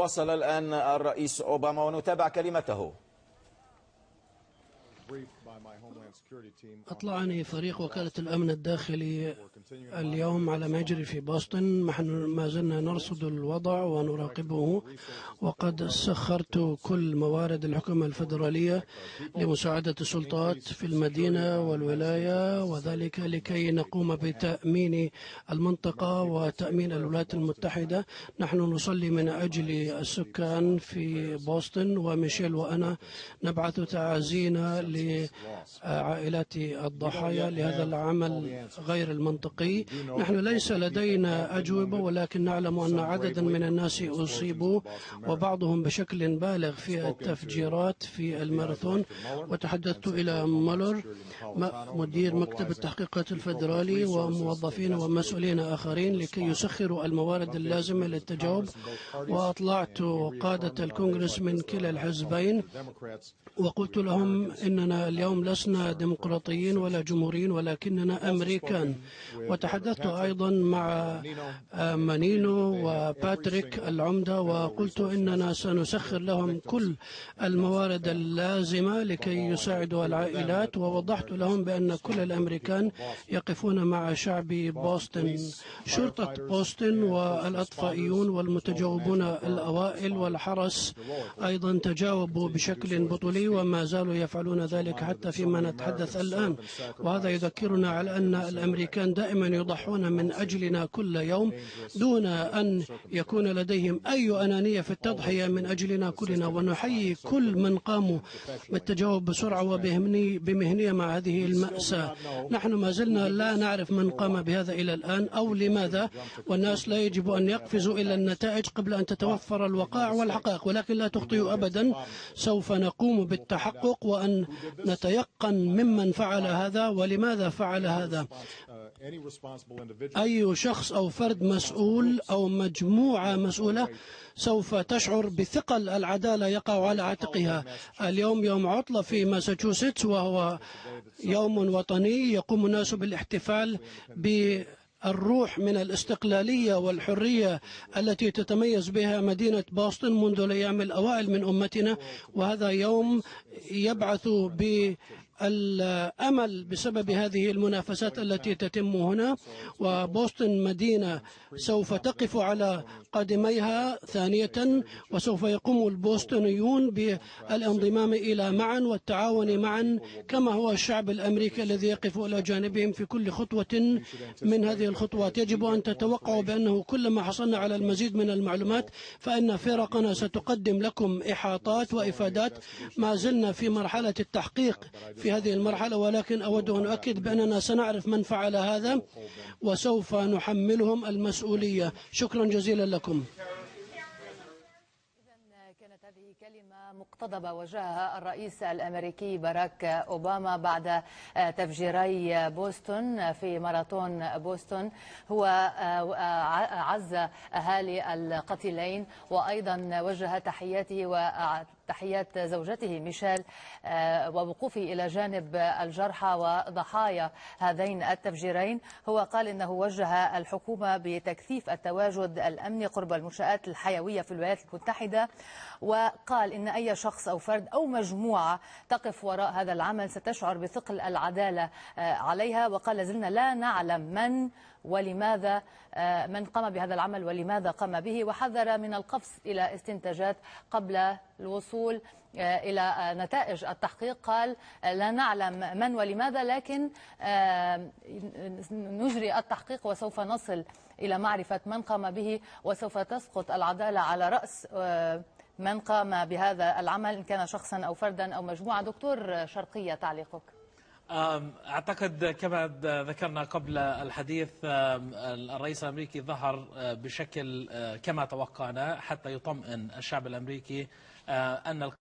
وصل الآن الرئيس أوباما ونتابع كلمته. أطلعني فريق وكالة الأمن الداخلي اليوم على ما يجري في بوسطن. نحن ما زلنا نرصد الوضع ونراقبه، وقد سخرت كل موارد الحكومة الفيدرالية لمساعدة السلطات في المدينة والولاية، وذلك لكي نقوم بتأمين المنطقة وتأمين الولايات المتحدة. نحن نصلي من أجل السكان في بوسطن، وميشيل وأنا نبعث تعازينا لعائلات الضحايا لهذا العمل غير المنطقي. نحن ليس لدينا أجوبة، ولكن نعلم أن عددا من الناس أصيبوا، وبعضهم بشكل بالغ في التفجيرات في الماراثون. وتحدثت إلى مولر مدير مكتب التحقيقات الفيدرالي وموظفين ومسؤولين آخرين لكي يسخروا الموارد اللازمة للتجاوب، وأطلعت قادة الكونغرس من كلا الحزبين وقلت لهم إننا اليوم لسنا ديمقراطيين ولا جمهوريين، ولكننا أمريكان. وتحدثت أيضا مع مانينو وباتريك العمدة، وقلت إننا سنسخر لهم كل الموارد اللازمة لكي يساعدوا العائلات، ووضحت لهم بأن كل الأمريكان يقفون مع شعب بوسطن. شرطة بوسطن والأطفائيون والمتجاوبون الأوائل والحرس أيضا تجاوبوا بشكل بطولي، وما زالوا يفعلون ذلك حتى فيما نتحدث الآن. وهذا يذكرنا على أن الأمريكان دائما يضحون من أجلنا كل يوم دون أن يكون لديهم أي أنانية في التضحية من أجلنا كلنا. ونحيي كل من قاموا بالتجاوب بسرعة وبمهنية مع هذه المأساة. نحن ما زلنا لا نعرف من قام بهذا إلى الآن أو لماذا، والناس لا يجب أن يقفزوا إلى النتائج قبل أن تتوفر الوقائع والحقائق. ولكن لا تخطئوا أبدا، سوف نقوم بالتحقق وأن نتيقن ممن فعل هذا ولماذا فعل هذا. أي شخص أو فرد مسؤول أو مجموعة مسؤولة سوف تشعر بثقل العدالة يقع على عاتقها. اليوم يوم عطلة في ماساتشوستس، وهو يوم وطني يقوم الناس بالاحتفال الروح من الاستقلالية والحرية التي تتميز بها مدينة بوسطن منذ الأيام الأوائل من أمتنا. وهذا يوم يبعث الأمل بسبب هذه المنافسات التي تتم هنا. وبوسطن مدينة سوف تقف على قدميها ثانية، وسوف يقوم البوسطنيون بالانضمام إلى معا والتعاون معا، كما هو الشعب الأمريكي الذي يقف إلى جانبهم في كل خطوة من هذه الخطوات. يجب أن تتوقعوا بأنه كلما حصلنا على المزيد من المعلومات فإن فرقنا ستقدم لكم إحاطات وإفادات. ما زلنا في مرحلة التحقيق في هذه المرحلة، ولكن أود أن أؤكد بأننا سنعرف من فعل هذا وسوف نحملهم المسؤولية. شكرا جزيلا لكم. كانت هذه كلمة مقتضبة وجهها الرئيس الأمريكي باراك أوباما بعد تفجيري بوسطن في ماراثون بوسطن. هو عز أهالي القتيلين، وأيضا وجه تحياته وتحيات زوجته ميشيل ووقوفه إلى جانب الجرحى وضحايا هذين التفجيرين. هو قال إنه وجه الحكومة بتكثيف التواجد الأمني قرب المنشآت الحيوية في الولايات المتحدة، وقال إن أي شخص أو فرد أو مجموعة تقف وراء هذا العمل ستشعر بثقل العدالة عليها. وقال لازلنا لا نعلم من ولماذا من قام بهذا العمل ولماذا قام به، وحذر من القفز إلى استنتاجات قبل الوصول إلى نتائج التحقيق. قال لا نعلم من ولماذا، لكن نجري التحقيق وسوف نصل إلى معرفة من قام به، وسوف تسقط العدالة على رأس من قام بهذا العمل إن كان شخصا أو فردا أو مجموعة. دكتور شرقية، تعليقك؟ أعتقد كما ذكرنا قبل الحديث الرئيس الأمريكي ظهر بشكل كما توقعنا حتى يطمئن الشعب الأمريكي أن